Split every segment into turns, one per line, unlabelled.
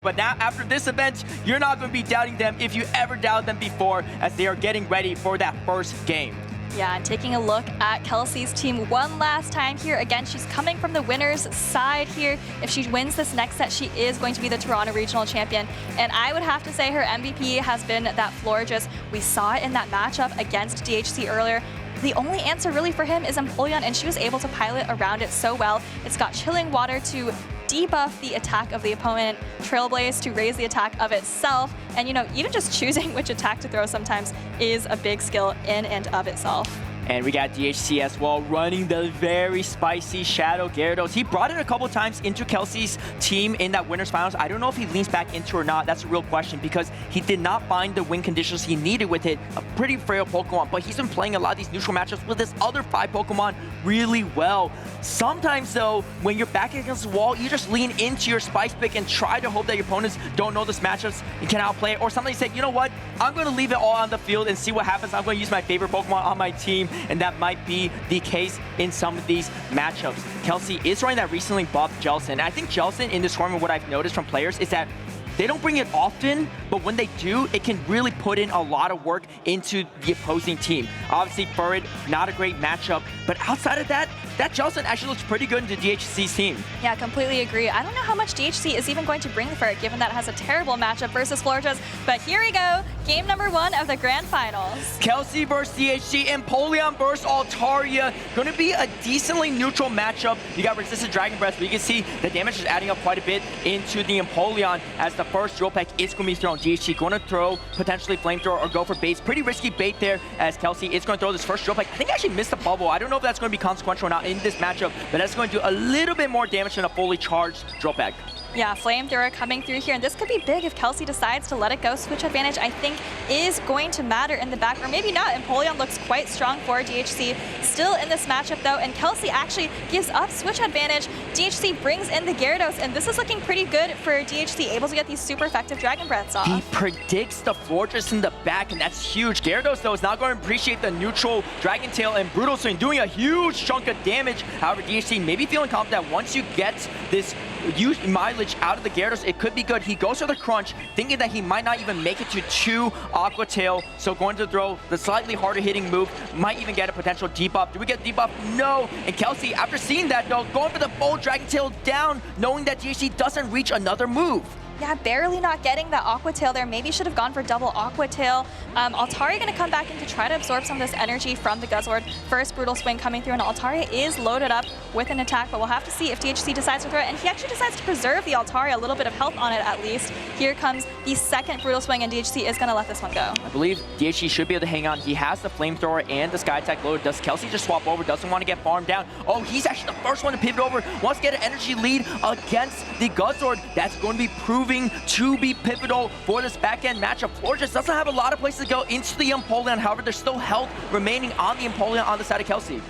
But now, after this event, you're not going to be doubting them if you ever doubted them before, as they are getting ready for that first game.
Yeah, and taking a look at Kelsey's team one last time here. Again, she's coming from the winner's side here. If she wins this next set, she is going to be the Toronto Regional Champion. And I would have to say her MVP has been that Florges. We saw it in that matchup against DHC earlier. The only answer really for him is Empoleon, and she was able to pilot around it so well. It's got Chilling Water to debuff the attack of the opponent, Trailblaze to raise the attack of itself, and even just choosing which attack to throw sometimes is a big skill in and of itself.
And we got DHC as well running the very spicy Shadow Gyarados. He brought it a couple times into Kelsey's team in that winner's finals. I don't know if he leans back into or not. That's a real question because he did not find the win conditions he needed with it. A pretty frail Pokemon, but he's been playing a lot of these neutral matchups with his other 5 Pokemon really well. Sometimes though, when you're back against the wall, you just lean into your spice pick and try to hope that your opponents don't know this matchups and can outplay it. Or sometimes you say, you know what, I'm going to leave it all on the field and see what happens. I'm going to use my favorite Pokemon on my team. And that might be the case in some of these matchups. Kelsey is running that recently buffed Jellicent. I think Jellicent in this tournament, what I've noticed from players is that they don't bring it often, but when they do, it can really put in a lot of work into the opposing team. Obviously, Furret, not a great matchup, but outside of that, that Jellicent actually looks pretty good into DHC's team.
Yeah, completely agree. I don't know how much DHC is even going to bring for it, given that it has a terrible matchup versus Florges. But here we go, game number 1 of the Grand Finals.
Kelsey versus DHC, Empoleon versus Altaria. Going to be a decently neutral matchup. You got resistant Dragon Breath, but you can see the damage is adding up quite a bit into the Empoleon as the first drill peck is going to be thrown. DHC going to throw potentially Flamethrower or go for baits. Pretty risky bait there as Kelsey is going to throw this first drill peck. I think I actually missed the bubble. I don't know if that's going to be consequential or not in this matchup, but that's going to do a little bit more damage than a fully charged drill peck.
Yeah, Flamethrower coming through here, and this could be big if Kelsey decides to let it go. Switch advantage, I think, is going to matter in the back, or maybe not. Empoleon looks quite strong for DHC. Still in this matchup, though, and Kelsey actually gives up switch advantage. DHC brings in the Gyarados, and this is looking pretty good for DHC, able to get these super effective Dragon Breaths off.
He predicts the Fortress in the back, and that's huge. Gyarados, though, is not going to appreciate the neutral Dragon Tail and Brutal Swing, doing a huge chunk of damage. However, DHC may be feeling confident that once you get this used mileage out of the Gyarados, it could be good. He goes for the crunch, thinking that he might not even make it to 2 Aqua Tail, so going to throw the slightly harder hitting move, might even get a potential debuff. Do we get debuff? No. And Kelsey, after seeing that though, going for the full Dragon Tail down, knowing that DHC doesn't reach another move.
Yeah, barely not getting that Aqua Tail there. Maybe should have gone for double Aqua Tail. Altaria going to come back in to try to absorb some of this energy from the Guzzlord. First Brutal Swing coming through, and Altaria is loaded up with an attack, but we'll have to see if DHC decides to throw it. And he actually decides to preserve the Altaria, a little bit of health on it at least. Here comes the second Brutal Swing, and DHC is going to let this one go.
I believe DHC should be able to hang on. He has the Flamethrower and the Sky Attack loaded. Does Kelsey just swap over? Doesn't want to get farmed down. Oh, he's actually the first one to pivot over. Wants to get an energy lead against the Guzzlord. That's going to be proving to be pivotal for this back-end matchup. Florges doesn't have a lot of places to go into the Empoleon. However, there's still health remaining on the Empoleon on the side of Kelsey.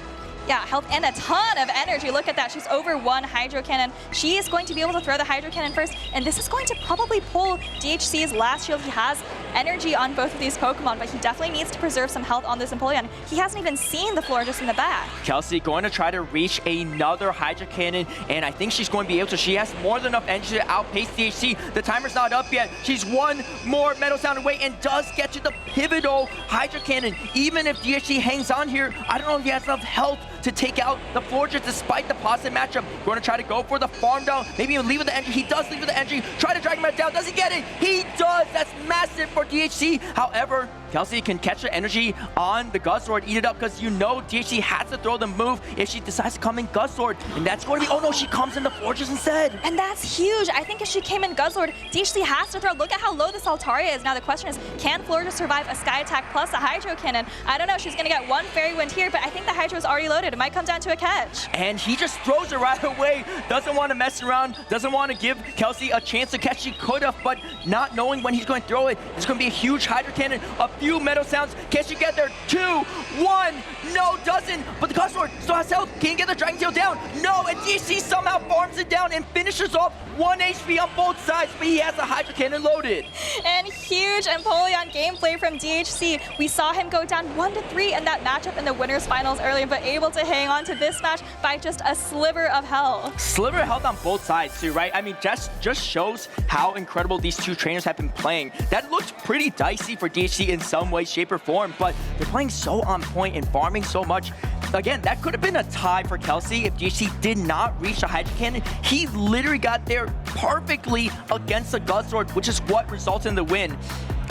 Yeah, health and a ton of energy. Look at that. She's over 1 Hydro Cannon. She is going to be able to throw the Hydro Cannon first, and this is going to probably pull DHC's last shield. He has energy on both of these Pokemon, but he definitely needs to preserve some health on this Empoleon. He hasn't even seen the Florges in the back.
Kelsey going to try to reach another Hydro Cannon, and I think she's going to be able to. She has more than enough energy to outpace DHC. The timer's not up yet. She's 1 more Metal Sound away and does get to the pivotal Hydro Cannon. Even if DHC hangs on here, I don't know if he has enough health to take out the Florges despite the positive matchup. Going to try to go for the farm down, maybe even leave with the energy. He does leave with the energy. Try to drag him down. Does he get it? He does. That's massive for DHC. However, Kelsey can catch the energy on the Guzzlord, eat it up, because you know DHC has to throw the move if she decides to come in Guzzlord. And that's going to be, oh no, she comes in the Florges instead.
And that's huge. I think if she came in Guzzlord, DHC has to throw. Look at how low this Altaria is. Now the question is, can Florges survive a Sky Attack plus a Hydro Cannon? I don't know. She's going to get 1 Fairy Wind here, but I think the Hydro is already loaded. It might come down to a catch.
And he just throws it right away. Doesn't want to mess around. Doesn't want to give Kelsey a chance to catch. She could have, but not knowing when he's going to throw it, there's going to be a huge Hydro Cannon. A few few metal sounds. Can she get there? 2, 1. No, doesn't. But the Guzzlord still has health. Can get the Dragon Tail down? No, and DHC somehow farms it down and finishes off 1 HP on both sides, but he has a Hydro Cannon loaded.
And huge Empoleon gameplay from DHC. We saw him go down 1-3 in that matchup in the winners finals earlier, but able to hang on to this match by just a sliver of health.
Sliver of health on both sides too, right? I mean, just shows how incredible these two trainers have been playing. That looked pretty dicey for DHC in some way, shape, or form, but they're playing so on point and farming so much. Again, that could have been a tie for Kelsey if DHC did not reach the Hydro Cannon. He literally got there perfectly against the Guzzlord, which is what resulted in the win.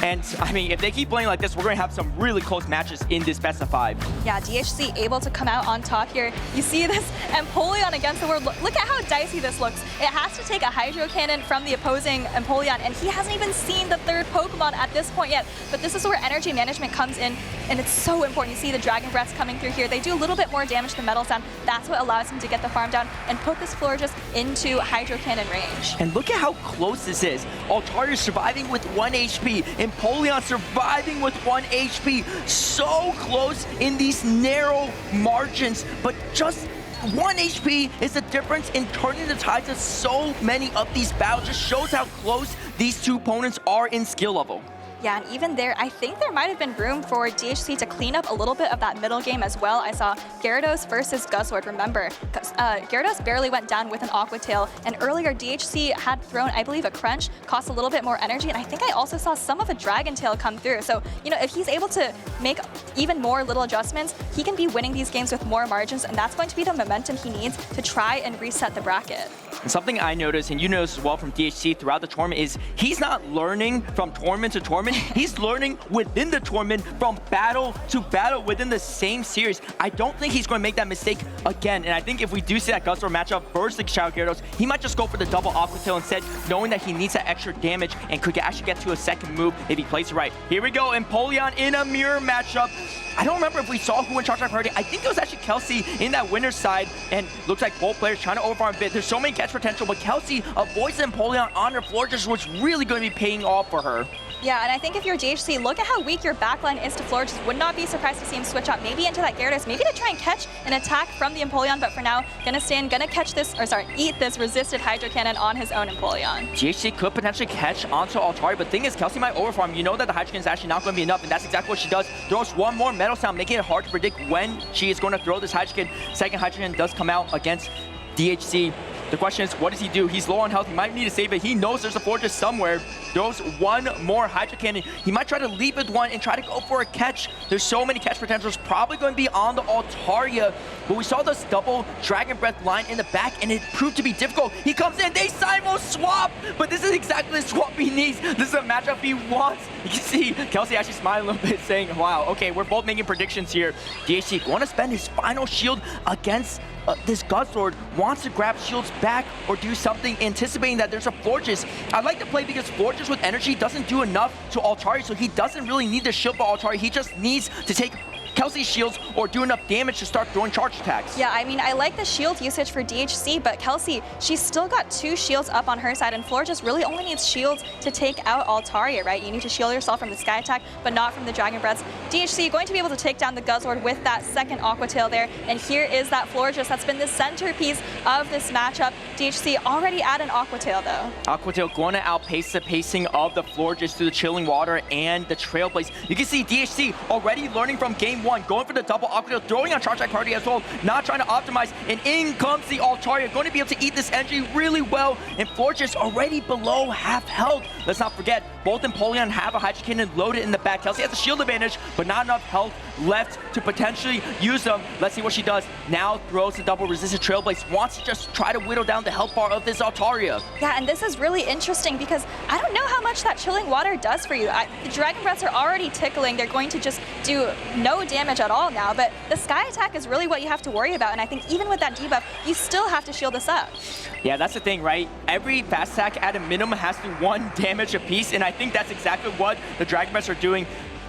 And I mean, if they keep playing like this, we're going to have some really close matches in this best of 5.
Yeah, DHC able to come out on top here. You see this Empoleon against the world. Look at how dicey this looks. It has to take a Hydro Cannon from the opposing Empoleon, and he hasn't even seen the 3rd Pokemon at this point yet. But this is where energy management comes in, and it's so important. You see the Dragon Breaths coming through here. They do a little bit more damage than Metal Sound. That's what allows him to get the farm down and put this Florges into Hydro Cannon range.
And look at how close this is. Altaria surviving with 1 HP. Empoleon surviving with 1 HP. So close in these narrow margins, but just 1 HP is the difference in turning the tides of so many of these battles. Just shows how close these two opponents are in skill level.
Yeah, and even there, I think there might have been room for DHC to clean up a little bit of that middle game as well. I saw Gyarados versus Guzzlord, remember. Gyarados barely went down with an Aqua Tail, and earlier DHC had thrown, I believe, a Crunch, cost a little bit more energy, and I think I also saw some of a Dragon Tail come through. So, you know, if he's able to make even more little adjustments, he can be winning these games with more margins, and that's going to be the momentum he needs to try and reset the bracket.
And something I noticed, and you noticed as well from DHC throughout the tournament, is he's not learning from tournament to tournament. He's learning within the tournament from battle to battle within the same series. I don't think he's going to make that mistake again. And I think if we do see that Guzzlord matchup versus Shadow Gyarados, he might just go for the double Aqua Tail instead, knowing that he needs that extra damage and could actually get to a second move if he plays it right. Here we go, Empoleon in a mirror matchup. I don't remember if we saw who in charge of priority. I think it was actually Kelsey in that winner's side, and looks like both players trying to overfarm a bit. There's so many catch potential, but Kelsey avoids Empoleon on her floor, just what's really going to be paying off for her.
Yeah, and I think if you're DHC, look at how weak your backline is to Florges. Would not be surprised to see him switch up, maybe into that Gyarados, maybe to try and catch an attack from the Empoleon, but for now, gonna stand, gonna catch this, or sorry, eat this resisted Hydro Cannon on his own Empoleon.
DHC could potentially catch onto Altaria, but the thing is, Kelsey might overfarm. You know that the Hydro Cannon is actually not going to be enough, and that's exactly what she does. Throws one more Metal Sound, making it hard to predict when she is going to throw this Hydro Cannon. Second Hydro Cannon does come out against DHC. The question is, what does he do? He's low on health. He might need to save it. He knows there's a Fortress somewhere. Throws one more Hydro Cannon. He might try to leap with one and try to go for a catch. There's so many catch potentials. Probably going to be on the Altaria. But we saw this double Dragon Breath line in the back, and it proved to be difficult. He comes in. They Simul swap. But this is exactly the swap he needs. This is a matchup he wants. You can see Kelsey actually smiling a little bit, saying, wow, okay, we're both making predictions here. DHC going to spend his final shield against this Guzzlord, wants to grab shields back or do something, anticipating that there's a Fortress. I like to play because Fortress with energy doesn't do enough to Altaria, so he doesn't really need the shield for Altaria. He just needs to take Kelsey's shields or do enough damage to start throwing charge attacks.
Yeah, I mean, I like the shield usage for DHC, but Kelsey, she's still got 2 shields up on her side, and Florges really only needs shields to take out Altaria, right? You need to shield yourself from the Sky Attack, but not from the Dragon Breaths. DHC going to be able to take down the Guzzlord with that second Aqua Tail there, and here is that Florges that's been the centerpiece of this matchup. DHC already at an Aqua Tail, though.
Aqua Tail going to outpace the pacing of the Florges through the Chilling Water and the Trailblaze. You can see DHC already learning from game 1, going for the double Aqua Tail, throwing on charge attack party as well, not trying to optimize, and in comes the Altaria, going to be able to eat this energy really well, and Florges already below half health. Let's not forget, both Empoleon have a Hydro Cannon loaded in the back. Kelsey has a shield advantage, but not enough health left to potentially use them. Let's see what she does. Now throws the double resisted Trailblaze, wants to just try to whittle down the health bar of this Altaria.
Yeah, and this is really interesting because I don't know how much that Chilling Water does for you. The Dragon Breaths are already tickling. They're going to just do no damage at all now, but the Sky Attack is really what you have to worry about, and I think even with that debuff, you still have to shield this up.
Yeah, that's the thing, right? Every fast attack at a minimum has to do 1 damage apiece, and I think that's exactly what the Dragon Breaths are doing.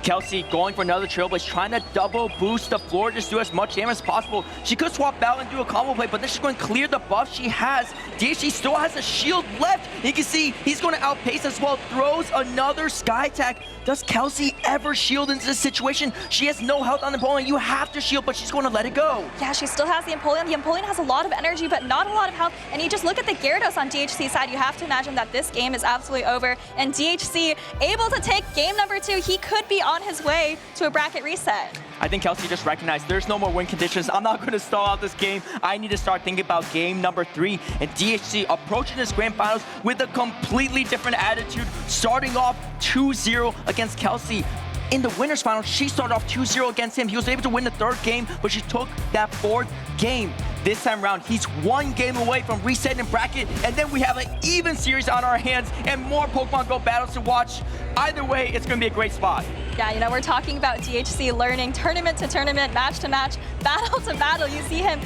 Kelsey going for another Trailblaze, trying to double boost the floor, just do as much damage as possible. She could swap out and do a combo play, but then she's going to clear the buff she has. DHC still has a shield left. You can see he's going to outpace as well. Throws another Sky Attack. Does Kelsey ever shield into this situation? She has no health on the Empoleon. You have to shield, but she's going to let it go.
Yeah, she still has the Empoleon. The Empoleon has a lot of energy, but not a lot of health. And you just look at the Gyarados on DHC's side. You have to imagine that this game is absolutely over. And DHC able to take game number 2. He could be on his way to a bracket reset.
I think Kelsey just recognized there's no more win conditions. I'm not going to stall out this game. I need to start thinking about game number 3. And DHC approaching this grand finals with a completely different attitude, starting off 2-0 against Kelsey. In the winners final, she started off 2-0 against him. He was able to win the 3rd game, but she took that 4th game. This time around, he's 1 game away from resetting in bracket, and then we have an even series on our hands and more Pokemon GO battles to watch. Either way, it's going to be a great spot.
Yeah, you know, we're talking about DHC learning tournament to tournament, match to match, battle to battle. You see him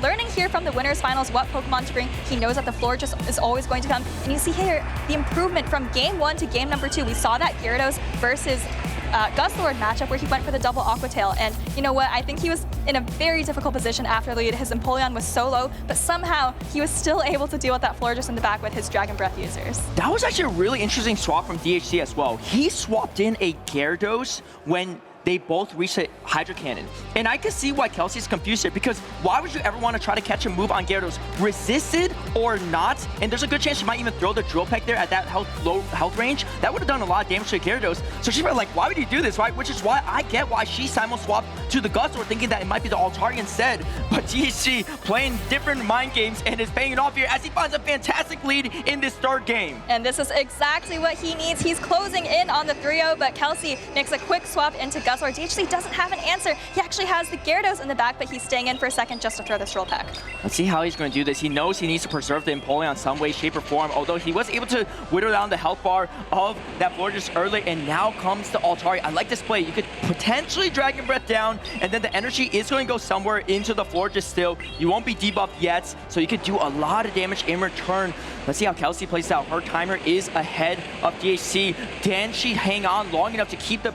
learning here from the winners finals what Pokemon to bring. He knows that the floor just is always going to come. And you see here the improvement from game 1 to game number 2. We saw that Gyarados versus Guzzlord matchup where he went for the double Aqua Tail. And you know what? I think he was in a very difficult position after the lead. His Empoleon was so low, but somehow he was still able to deal with that floor just in the back with his Dragon Breath users.
That was actually a really interesting swap from DHC as well. He swapped in a Gyarados when they both reset Hydro Cannon. And I can see why Kelsey's confused here, because why would you ever want to try to catch a move on Gyarados? Resisted or not, and there's a good chance she might even throw the Drill Peck there at that low health range. That would have done a lot of damage to Gyarados. So she's like, why would you do this, right? Which is why I get why she simul-swapped to the Guzzlord, thinking that it might be the Altari instead. But DHC playing different mind games and is paying it off here as he finds a fantastic lead in this 3rd game.
And this is exactly what he needs. He's closing in on the 3-0, but Kelsey makes a quick swap into Guzzlord. DHC doesn't have an answer. He actually has the Gyarados in the back, but he's staying in for a second just to throw this Drill Peck.
Let's see how he's going to do this. He knows he needs to preserve the Empoleon in some way, shape, or form, although he was able to whittle down the health bar of that floor just earlier, and now comes the Altari. I like this play. You could potentially Dragon Breath down, and then the energy is going to go somewhere into the floor just still. You won't be debuffed yet, so you could do a lot of damage in return. Let's see how Kelsey plays out. Her timer is ahead of DHC. Can she hang on long enough to keep the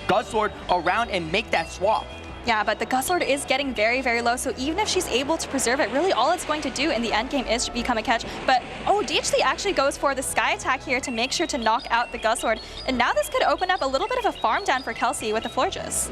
Guzzlord around and make that swap?
Yeah, but the Guzzlord is getting very, very low, so even if she's able to preserve it, really all it's going to do in the end game is to become a catch. But, oh, DHC actually goes for the Sky Attack here to make sure to knock out the Guzzlord. And now this could open up a little bit of a farm down for Kelsey with the Florges.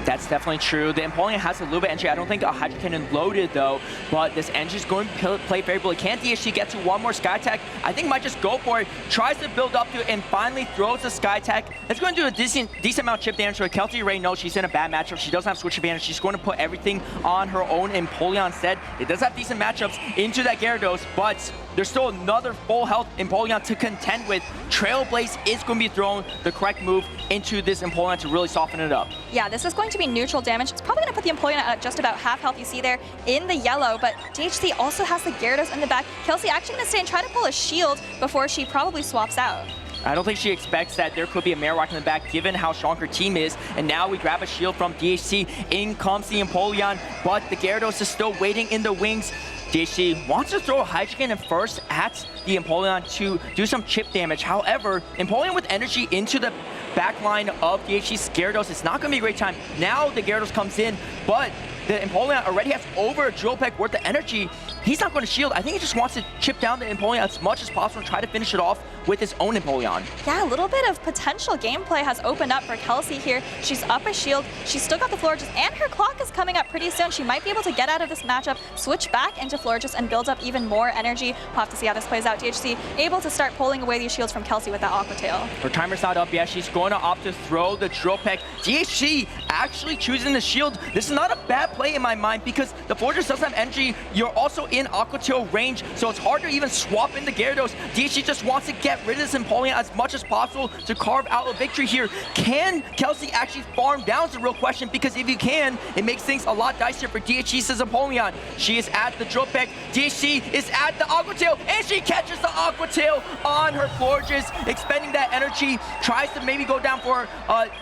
That's definitely true. The Empoleon has a little bit of entry. I don't think a Hydro Cannon loaded though, but this engine is going to play favorably. Can DHC get to 1 more Sky Attack? I think might just go for it. Tries to build up to it and finally throws the Sky Attack. It's going to do a decent amount of chip damage. So Kelsey already knows she's in a bad matchup. She doesn't have switch advantage. She's going to put everything on her own Empoleon instead. It does have decent matchups into that Gyarados, but there's still another full health Empoleon to contend with. Trailblaze is going to be thrown the correct move into this Empoleon to really soften it up.
Yeah, this is going to be neutral damage. It's probably going to put the Empoleon at just about half health. You see there in the yellow, but DHC also has the Gyarados in the back. Kelsey actually going to stay and try to pull a shield before she probably swaps out.
I don't think she expects that there could be a Marowak in the back given how strong her team is. And now we grab a shield from DHC. In comes the Empoleon, but the Gyarados is still waiting in the wings. DHC wants to throw a Hydro Cannon first at the Empoleon to do some chip damage. However, Empoleon with energy into the backline of DHC's Gyarados, it's not going to be a great time. Now the Gyarados comes in, but the Empoleon already has over a Drill Peck worth of energy. He's not going to shield. I think he just wants to chip down the Empoleon as much as possible and try to finish it off with his own Empoleon.
Yeah, a little bit of potential gameplay has opened up for Kelsey here. She's up a shield. She's still got the Florges, and her clock is coming up pretty soon. She might be able to get out of this matchup, switch back into Florges, and build up even more energy. We'll have to see how this plays out. DHC able to start pulling away these shields from Kelsey with that Aqua Tail.
Her timer's not up yet. She's going to opt to throw the Drill Peck. DHC actually choosing the shield. This is not a bad play in my mind because the Florges doesn't have energy. You're also in Aqua Tail range, so it's hard to even swap in the Gyarados. DHC just wants to get rid of this Empoleon as much as possible to carve out a victory here. Can Kelsey actually farm down is the real question, because if you can, it makes things a lot dicier for DHC's Empoleon. She is at the Drill Peck. DHC is at the Aqua Tail, and she catches the Aqua Tail on her Florges, expending that energy. Tries to maybe go down for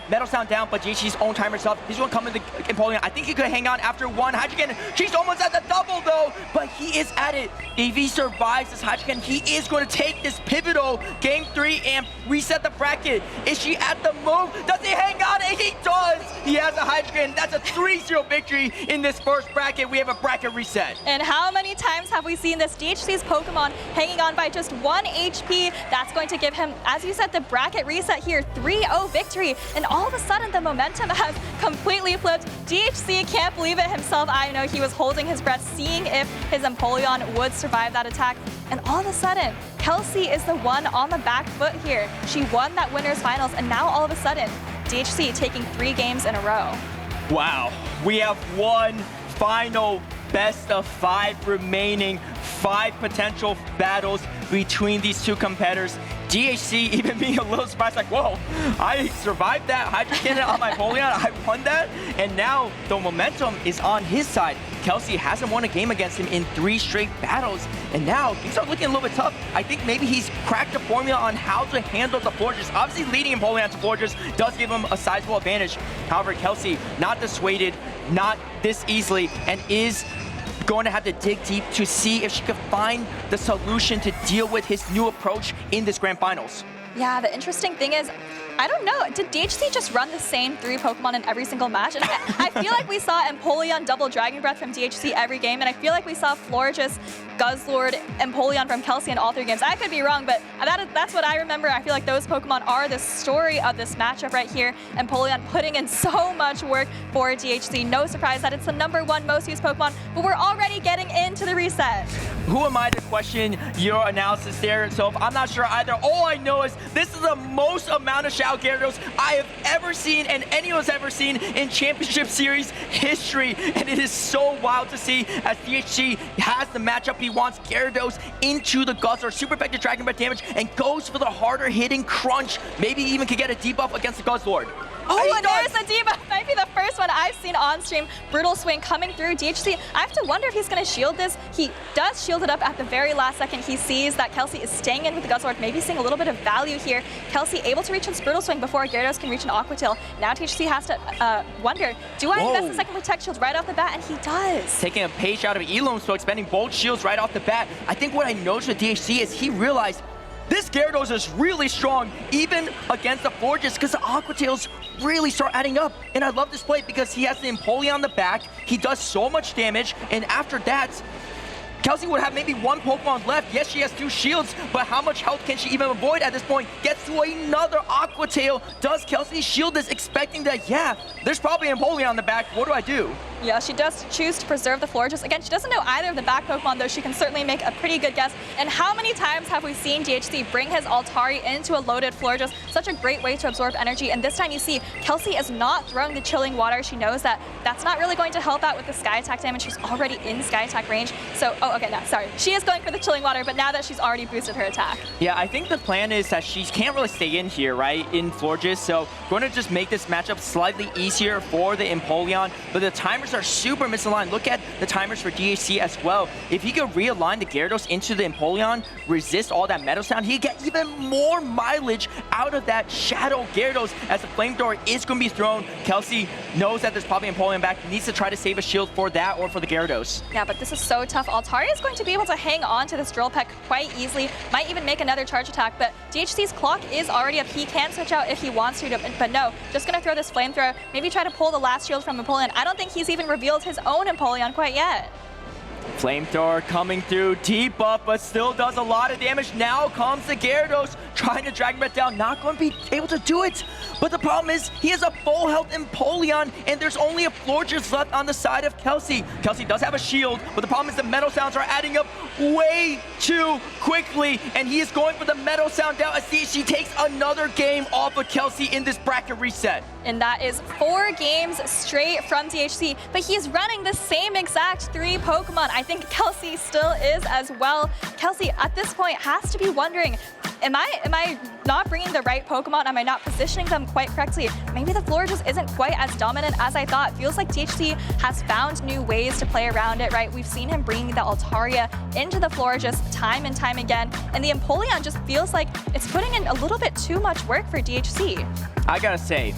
Metal Sound down, but DHC's own timer counters up. He's going to come in the Empoleon. I think he could hang on after one. Hydreigon, she's almost at the double though, but he is at it. If he survives this Hydreigon, he is going to take this pivotal Game 3 and reset the bracket. Is she at the move? Does he hang on? And he does! He has a Hydreigon. That's a 3-0 victory in this first bracket. We have a bracket reset.
And how many times have we seen this DHC's Pokemon hanging on by just 1 HP? That's going to give him, as you said, the bracket reset here, 3-0 victory. And all of a sudden, the momentum has completely flipped. DHC can't believe it himself. I know he was holding his breath, seeing if his Empoleon would survive that attack. And all of a sudden, Kelsey is the one on the back foot here. She won that winners finals, and now all of a sudden, DHC taking 3 games in a row. Wow,
we have one final best of 5 remaining, 5 potential battles between these two competitors. DHC even being a little surprised, like, whoa, I survived that Hydreigon on my Empoleon, I won that, and now the momentum is on his side. Kelsey hasn't won a game against him in 3 straight battles, and now things are looking a little bit tough. I think maybe he's cracked the formula on how to handle the Florges. Obviously, leading Empoleon to Florges does give him a sizable advantage. However, Kelsey not dissuaded, not this easily, and is going to have to dig deep to see if she can find the solution to deal with his new approach in this Grand Finals.
Yeah, the interesting thing is, I don't know, did DHC just run the same 3 Pokemon in every single match? And I feel like we saw Empoleon double Dragon Breath from DHC every game, and I feel like we saw Florges, Guzzlord, Empoleon from Kelsey in all 3 games. I could be wrong, but that's what I remember. I feel like those Pokemon are the story of this matchup right here. Empoleon putting in so much work for DHC. No surprise that it's the #1 most used Pokemon, but we're already getting into the reset.
Who am I to question your analysis there? So if I'm not sure either, all I know is this is the most amount of Shadow Gyarados I have ever seen and anyone's ever seen in Championship Series history. And it is so wild to see as DHC has the matchup he wants. Gyarados into the Guzzler, super effective Dragon Breath damage, and goes for the harder hitting Crunch. Maybe even could get a debuff against the Guzzlord.
Oh, and there's the debuff. Might be the first one I've seen on stream. Brutal Swing coming through. DHC, I have to wonder if he's going to shield this. He does shield it up at the very last second. He sees that Kelsey is staying in with the Guzzlord, maybe seeing a little bit of value here. Kelsey able to reach his Brutal Swing before Gyarados can reach an Aqua Tail. Now DHC has to wonder, do I invest the second Protect Shield right off the bat? And he does.
Taking a page out of Elom, so expending both shields right off the bat. I think what I noticed with DHC is he realized this Gyarados is really strong, even against the Florges, because the Aqua Tails really start adding up. And I love this play because he has the Empoleon on the back. He does so much damage, and after that, Kelsey would have maybe 1 Pokemon left. Yes, she has 2 shields, but how much health can she even avoid at this point? Gets to another Aqua Tail. Does Kelsey shield this, expecting that, yeah, there's probably an Empoleon on the back. What do I do?
Yeah, she does choose to preserve the Florges. Again, she doesn't know either of the back Pokemon, though she can certainly make a pretty good guess. And how many times have we seen DHC bring his Altari into a loaded Florges? Such a great way to absorb energy. And this time you see Kelsey is not throwing the Chilling Water. She knows that that's not really going to help out with the Sky Attack damage. She's already in Sky Attack range. So, okay, no, sorry. She is going for the Chilling Water, but now that she's already boosted her attack.
Yeah, I think the plan is that she can't really stay in here, right, in Florges. So going to just make this matchup slightly easier for the Empoleon. But the timers are super misaligned. Look at the timers for DHC as well. If he could realign the Gyarados into the Empoleon, resist all that Metal Sound, he'd get even more mileage out of that Shadow Gyarados as the Flamethrower is going to be thrown. Kelsey knows that there's probably an Empoleon back, needs to try to save a shield for that or for the Gyarados.
Yeah, but this is so tough. Altari is going to be able to hang on to this Drill Peck quite easily. Might even make another charge attack, but DHC's clock is already up. He can switch out if he wants to, but no, just going to throw this Flamethrower, maybe try to pull the last shield from Empoleon. I don't think he's even revealed his own Empoleon quite yet.
Flamethrower coming through, debuff, but still does a lot of damage. Now comes the Gyarados, trying to Dragon Breath down, not going to be able to do it. But the problem is, he has a full health Empoleon, and there's only a Florges left on the side of Kelsey. Kelsey does have a shield, but the problem is the Metal Sounds are adding up way too quickly, and he is going for the Metal Sound down as she takes another game off of Kelsey in this bracket reset.
And that is 4 games straight from DHC, but he's running the same exact 3 Pokemon. I think Kelsey still is as well. Kelsey, at this point, has to be wondering, am I not bringing the right Pokemon? Am I not positioning them quite correctly? Maybe the Florges isn't quite as dominant as I thought. Feels like DHC has found new ways to play around it, right? We've seen him bringing the Altaria into the Florges time and time again, and the Empoleon just feels like it's putting in a little bit too much work for DHC.
I gotta say,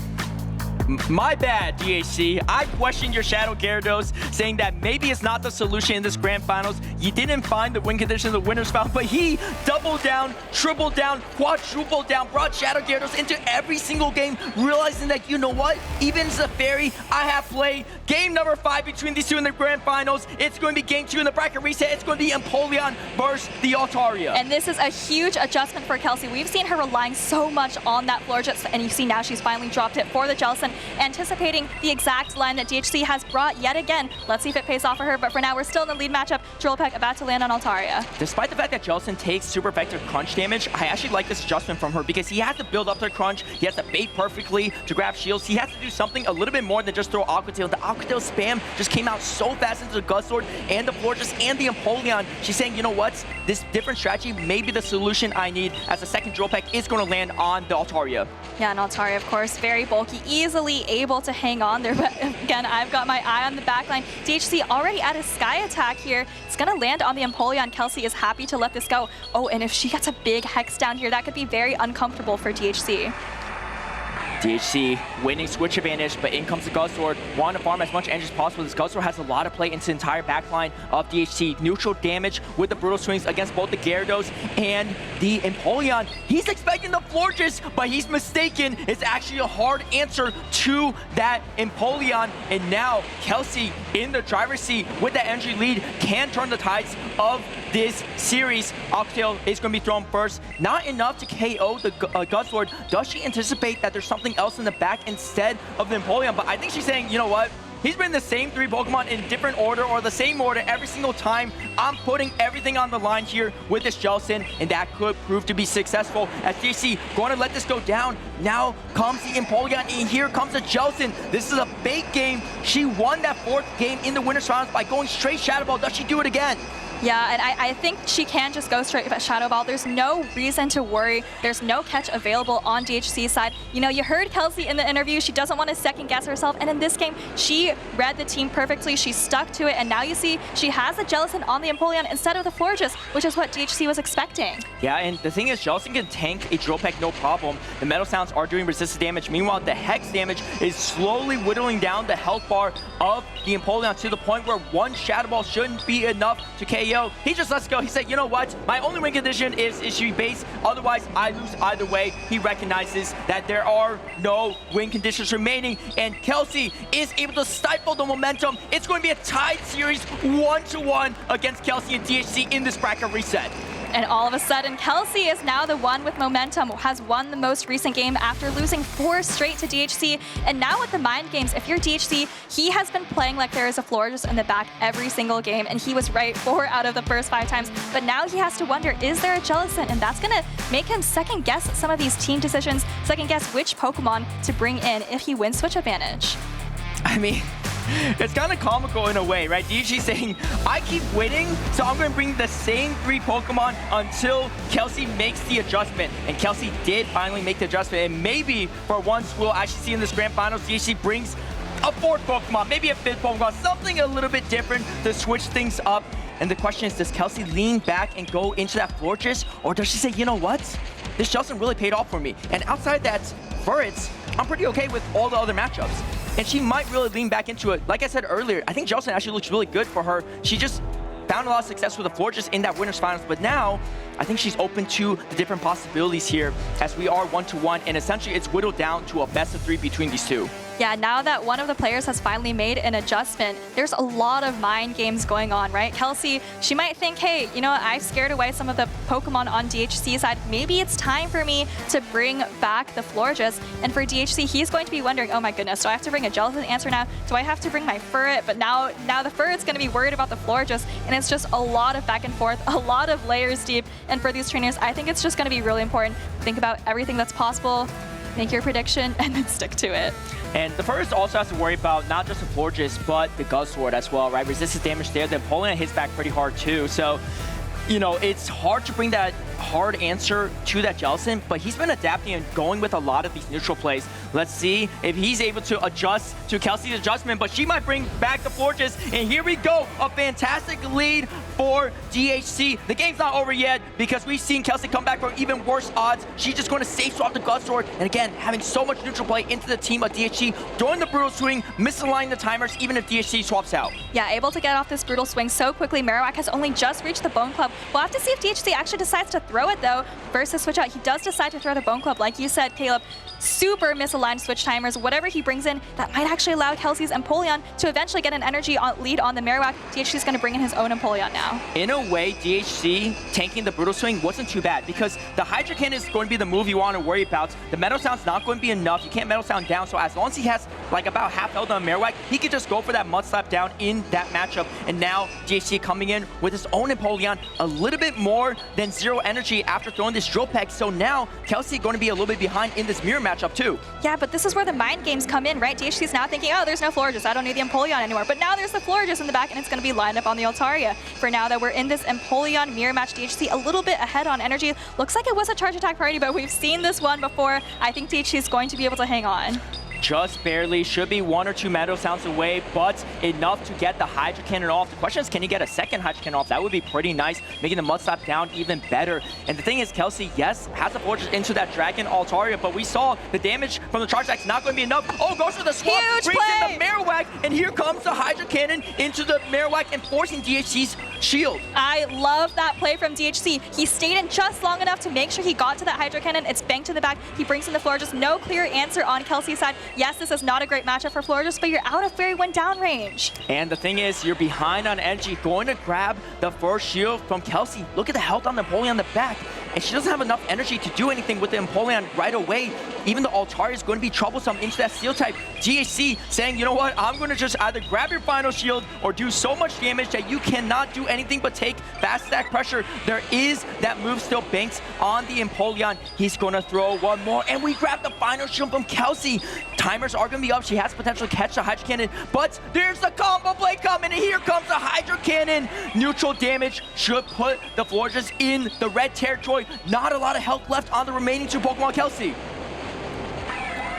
My bad, DHC. I questioned your Shadow Gyarados, saying that maybe it's not the solution in this Grand Finals. You didn't find the win condition in the winner's foul, but he doubled down, tripled down, quadrupled down, brought Shadow Gyarados into every single game, realizing that, you know what? Even as a fairy, I have played game number 5 between these two in the Grand Finals. It's going to be game 2 in the bracket reset. It's going to be Empoleon versus the Altaria.
And this is a huge adjustment for Kelsey. We've seen her relying so much on that Florges, and you see now she's finally dropped it for the Jellicent, anticipating the exact line that DHC has brought yet again. Let's see if it pays off for her, but for now, we're still in the lead matchup. Drillpeck about to land on Altaria.
Despite the fact that Jellicent takes super effective crunch damage, I actually like this adjustment from her because he has to build up their crunch, he has to bait perfectly to grab shields, he has to do something a little bit more than just throw Aqua Tail. The Aqua Tail spam just came out so fast into the Guzzlord and the Florges and the Empoleon. She's saying, you know what, this different strategy may be the solution I need, as the second Drillpeck is going to land on the Altaria.
Yeah, and Altaria, of course, very bulky, easily able to hang on there, but again, I've got my eye on the backline. DHC already at a Sky attack here. It's going to land on the Empoleon. Kelsey is happy to let this go. Oh, and if she gets a big Hex down here, that could be very uncomfortable for DHC.
DHC winning switch advantage, but in comes the Guzzlord. Want to farm as much energy as possible. This Guzzlord has a lot of play into the entire backline of DHC. Neutral damage with the brutal swings against both the Gyarados and the Empoleon. He's expecting the Florges, but he's mistaken. It's actually a hard answer to that Empoleon. And now Kelsey in the driver's seat with that energy lead can turn the tides of this series. Octail is going to be thrown first. Not enough to KO the Guzzlord. Does she anticipate that there's something else in the back instead of the Empoleon? But I think she's saying, you know what? He's been the same 3 Pokemon in different order or the same order every single time. I'm putting everything on the line here with this Jellicent, and that could prove to be successful as DHC going to let this go down. Now comes the Empoleon, and here comes the Jellicent. This is a bait game. She won that 4th game in the Winners Finals by going straight Shadow Ball. Does she do it again?
Yeah, and I think she can just go straight for Shadow Ball. There's no reason to worry. There's no catch available on DHC's side. You know, you heard Kelsey in the interview. She doesn't want to second guess herself. And in this game, she read the team perfectly. She stuck to it. And now you see she has a Jellicent on the Empoleon instead of the Florges, which is what DHC was expecting.
Yeah, and the thing is, Jellicent can tank a Drillpeck no problem. The Metal Sounds are doing resistant damage. Meanwhile, the Hex damage is slowly whittling down the health bar of the Empoleon to the point where one Shadow Ball shouldn't be enough to KO. He just lets go. He said, you know what? My only win condition is she base. Otherwise, I lose either way. He recognizes that there are no win conditions remaining, and Kelsey is able to stifle the momentum. It's going to be a tied series 1-1 against Kelsey and DHC in this bracket reset.
And all of a sudden, Kelsey is now the one with momentum, has won the most recent game after losing 4 straight to DHC. And now with the mind games, if you're DHC, he has been playing like there is a Florges in the back every single game, and he was right 4 out of the first 5 times. But now he has to wonder, is there a Jellicent? And that's going to make him second guess some of these team decisions, second guess which Pokemon to bring in if he wins switch advantage.
I mean, it's kind of comical in a way, right? DHC saying, I keep winning, so I'm going to bring the same 3 Pokemon until Kelsey makes the adjustment. And Kelsey did finally make the adjustment. And maybe for once, we'll actually see in this Grand Finals, DHC brings a 4th Pokemon, maybe a 5th Pokemon, something a little bit different to switch things up. And the question is, does Kelsey lean back and go into that Florges? Or does she say, you know what? This Jellicent really paid off for me. And outside that Furrets, I'm pretty okay with all the other matchups. And she might really lean back into it. Like I said earlier, I think Jellicent actually looks really good for her. She just found a lot of success with the Florges in that Winners Finals, but now I think she's open to the different possibilities here as we are 1-1, and essentially it's whittled down to a best of 3 between these two.
Yeah, now that one of the players has finally made an adjustment, there's a lot of mind games going on, right? Kelsey, she might think, hey, you know what, I've scared away some of the Pokemon on DHC's side. Maybe it's time for me to bring back the Florges. And for DHC, he's going to be wondering, oh my goodness, do I have to bring a Jellicent answer now? Do I have to bring my Furret? But now the Furret's going to be worried about the Florges, and it's just a lot of back and forth, a lot of layers deep. And for these trainers, I think it's just going to be really important to think about everything that's possible, make your prediction, and then stick to it.
And the first also has to worry about not just the Florges, but the Guzzlord as well, right? Resistance damage there. The Empoleon hits back pretty hard too. So, you know, it's hard to bring that hard answer to that Jellicent, but he's been adapting and going with a lot of these neutral plays. Let's see if he's able to adjust to Kelsey's adjustment, but she might bring back the Forges. And here we go, a fantastic lead for DHC. The game's not over yet because we've seen Kelsey come back from even worse odds. She's just going to safe swap the Gutsword. And again, having so much neutral play into the team of DHC, throwing the Brutal Swing, misaligning the timers, even if DHC swaps out.
Yeah, able to get off this Brutal Swing so quickly. Marowak has only just reached the Bone Club. We'll have to see if DHC actually decides to throw it, though. Versus switch out, he does decide to throw the Bone Club. Like you said, Caleb, super misaligned switch timers. Whatever he brings in, that might actually allow Kelsey's Empoleon to eventually get an energy lead on the Marowak. DHC is going to bring in his own Empoleon now.
In a way, DHC tanking the Brutal Swing wasn't too bad because the Hydra Cannon is going to be the move you want to worry about. The Metal Sound's not going to be enough. You can't Metal Sound down, so as long as he has like about half health on Marowak, he could just go for that Mud Slap down in that matchup. And now DHC coming in with his own Empoleon, a little bit more than 0 energy after throwing this Drill Peck. So now Kelsey going to be a little bit behind in this mirror matchup too.
Yeah, but this is where the mind games come in, right? DHC is now thinking, oh, there's no Florges. I don't need the Empoleon anymore. But now there's the Florges in the back, and it's going to be lined up on the Altaria. For now, though, we're in this Empoleon mirror match. DHC a little bit ahead on energy. Looks like it was a charge attack party, but we've seen this one before. I think DHC is going to be able to hang on.
Just barely, should be 1 or 2 Metal Sounds away, but enough to get the Hydra Cannon off. The question is, can he get a second Hydra Cannon off? That would be pretty nice, making the Mud Slap down even better. And the thing is, Kelsey, yes, has the Fortress into that Dragon Altaria, but we saw the damage from the charge attack's not going to be enough. Oh, goes for the swap,
Huge
brings
play.
in the Marowak, and here comes the Hydra Cannon into the Marowak and forcing DHC's shield.
I love that play from DHC. He stayed in just long enough to make sure he got to that Hydra Cannon. It's banked in the back. He brings in the floor. Just no clear answer on Kelsey's side. Yes, this is not a great matchup for Florges, but you're out of Fairy Wind down range.
And the thing is, you're behind on energy, going to grab the first shield from Kelsey. Look at the health on the Empoleon on the back. And she doesn't have enough energy to do anything with the Empoleon right away. Even the Altaria is going to be troublesome into that Steel type. DHC saying, you know what, I'm going to just either grab your final shield or do so much damage that you cannot do anything but take fast stack pressure. There is that move still banked on the Empoleon. He's going to throw one more, and we grab the final shield from Kelsey. Timers are going to be up. She has potential to catch the Hydra Cannon, but there's the combo play coming, and here comes the Hydra Cannon. Neutral damage should put the Florges in the red territory. Not a lot of health left on the remaining 2 Pokemon, Kelsey.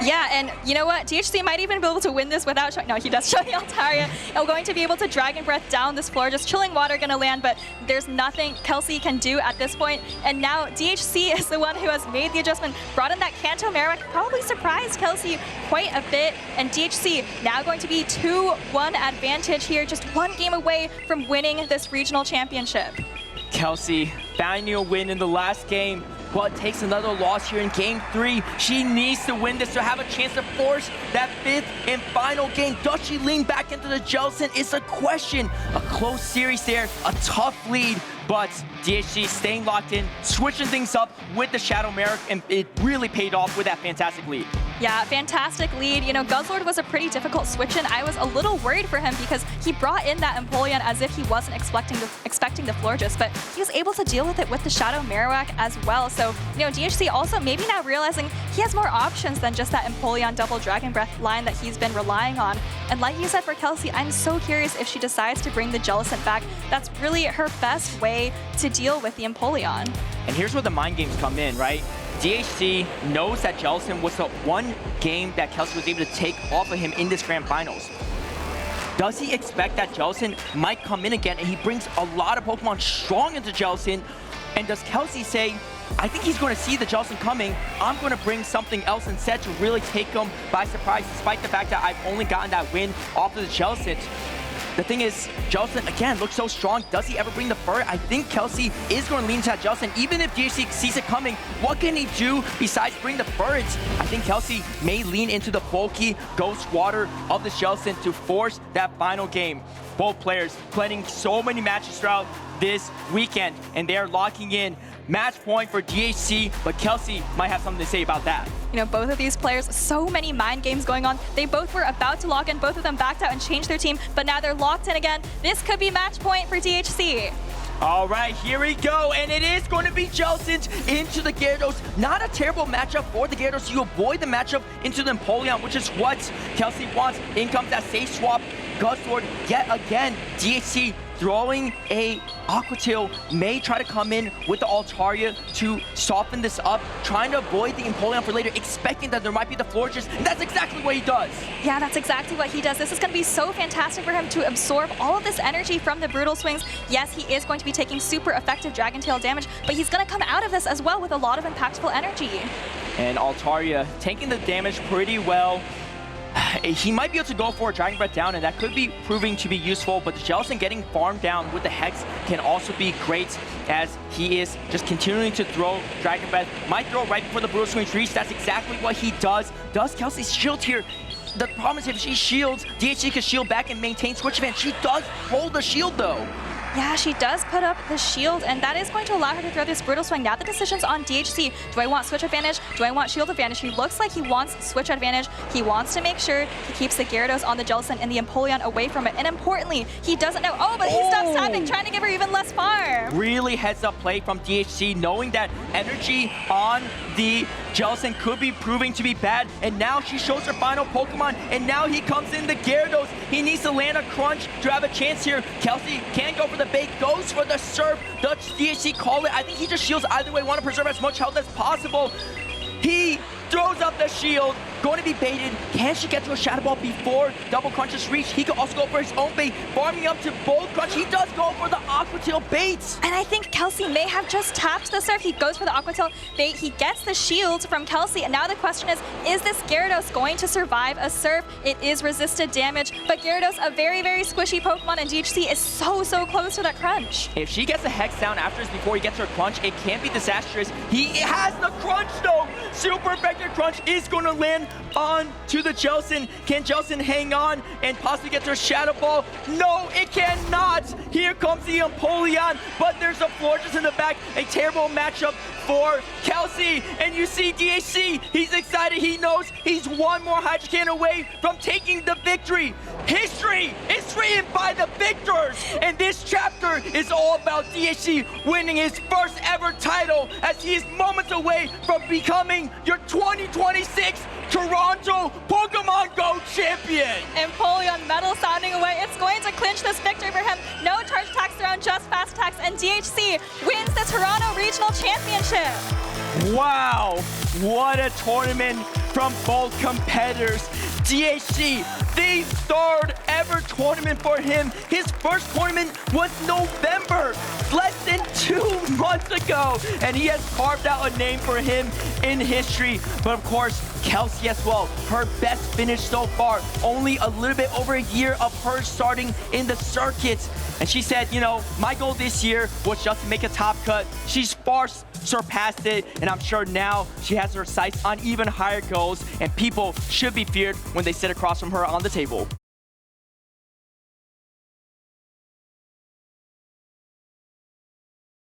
Yeah, and you know what? DHC might even be able to win this without showing. No, he does show the Altaria. And we're going to be able to Dragon Breath down this floor. Just Chilling Water going to land, but there's nothing Kelsey can do at this point. And now DHC is the one who has made the adjustment, brought in that Kanto Marowak, probably surprised Kelsey quite a bit. And DHC now going to be 2-1 advantage here, just 1 game away from winning this regional championship.
Kelsey, finding a win in the last game, but takes another loss here in Game 3. She needs to win this to have a chance to force that 5th and final game. Does she lean back into the Jellicent? It's a question. A close series there, a tough lead, but DHC staying locked in, switching things up with the Shadow Marowak, and it really paid off with that fantastic lead.
Yeah, fantastic lead. You know, Guzzlord was a pretty difficult switch in. I was a little worried for him because he brought in that Empoleon as if he wasn't expecting the Florges, but he was able to deal with it with the Shadow Marowak as well. So, you know, DHC also maybe now realizing he has more options than just that Empoleon double Dragon Breath line that he's been relying on. And like you said for Kelsey, I'm so curious if she decides to bring the Jellicent back. That's really her best way to deal with the Empoleon.
And here's where the mind games come in, right? DHC knows that Jellicent was the one game that Kelsey was able to take off of him in this Grand Finals. Does he expect that Jellicent might come in again, and he brings a lot of Pokemon strong into Jellicent? And does Kelsey say, I think he's going to see the Jellicent coming, I'm going to bring something else instead to really take him by surprise, despite the fact that I've only gotten that win off of the Jellicent? The thing is, Jellicent, again, looks so strong. Does he ever bring the fur? I think Kelsey is going to lean to that Jellicent. Even if DHC sees it coming, what can he do besides bring the furs? I think Kelsey may lean into the bulky Ghost Water of the Jellicent to force that final game. Both players playing so many matches throughout this weekend, and they're locking in. Match point for DHC, but Kelsey might have something to say about that.
You know, both of these players, so many mind games going on. They both were about to lock in. Both of them backed out and changed their team, but now they're locked in again. This could be match point for DHC.
All right, here we go, and it is going to be Jellicent into the Gyarados. Not a terrible matchup for the Gyarados. You avoid the matchup into the Empoleon, which is what Kelsey wants. In comes that safe swap. Guzzlord, yet again, DHC throwing a Aqua Tail, may try to come in with the Altaria to soften this up, trying to avoid the Empoleon for later, expecting that there might be the Florges, and that's exactly what he does.
Yeah, that's exactly what he does. This is going to be so fantastic for him to absorb all of this energy from the Brutal Swings. Yes, he is going to be taking super effective Dragon Tail damage, but he's going to come out of this as well with a lot of impactful energy.
And Altaria taking the damage pretty well. He might be able to go for a Dragon Breath down, and that could be proving to be useful, but the Jellicent getting farmed down with the Hex can also be great, as he is just continuing to throw Dragon Breath. Might throw right before the Brutal Swings reach. That's exactly what he does. Does Kelsey shield here? The problem is if she shields, DHC can shield back and maintain Switch Advantage. She does hold the shield though.
Yeah, she does put up the shield, and that is going to allow her to throw this Brutal Swing. Now the decision's on DHC. Do I want Switch Advantage? Do I want Shield Advantage? He looks like he wants Switch Advantage. He wants to make sure he keeps the Gyarados on the Jellicent and the Empoleon away from it. And importantly, he doesn't know. Oh, but he stops tapping, trying to give her even less farm.
Really heads up play from DHC, knowing that energy on the Jellicent could be proving to be bad. And now she shows her final Pokemon, and now he comes in the Gyarados. He needs to land a crunch to have a chance here. Kelsey can go for the bait, goes for the Surf. Does DHC call it? I think he just shields either way, want to preserve as much health as possible. He throws up the shield, going to be baited. Can she get to a Shadow Ball before Double Crunch's reach? He could also go for his own bait, farming up to both Crunch. He does go for the Aqua Tail baits.
And I think Kelsey may have just tapped the Surf. He goes for the Aqua Tail bait. He gets the shield from Kelsey. And now the question is this Gyarados going to survive a Surf? It is resisted damage, but Gyarados, a very, very squishy Pokemon, and DHC is so close to that Crunch.
If she gets a Hex down after this before he gets her Crunch, it can be disastrous. He has the Crunch though. Super effective Crunch is going to land on to the Jellicent. Can Jellicent hang on and possibly get their Shadow Ball? No, it cannot. Here comes the Empoleon, but there's a Florges in the back. A terrible matchup for Kelsey. And you see DHC, he's excited. He knows he's one more Hydro Cannon away from taking the victory. History is written by the victors. And this chapter is all about DHC winning his first ever title, as he is moments away from becoming your 2026 Toronto Pokémon GO champion.
Empoleon metal sounding away. It's going to clinch this victory for him. No charge attacks around, just fast attacks, and DHC wins the Toronto Regional Championship.
Wow, what a tournament from both competitors. DHC, the third ever tournament for him. His first tournament was November, less than 2 months ago, and he has carved out a name for him in history. But of course, Kelsey as well, her best finish so far. Only a little bit over a year of her starting in the circuit. And she said, you know, my goal this year was just to make a top cut. She's far surpassed it, and I'm sure now she has her sights on even higher goals, and people should be feared when they sit across from her on the table.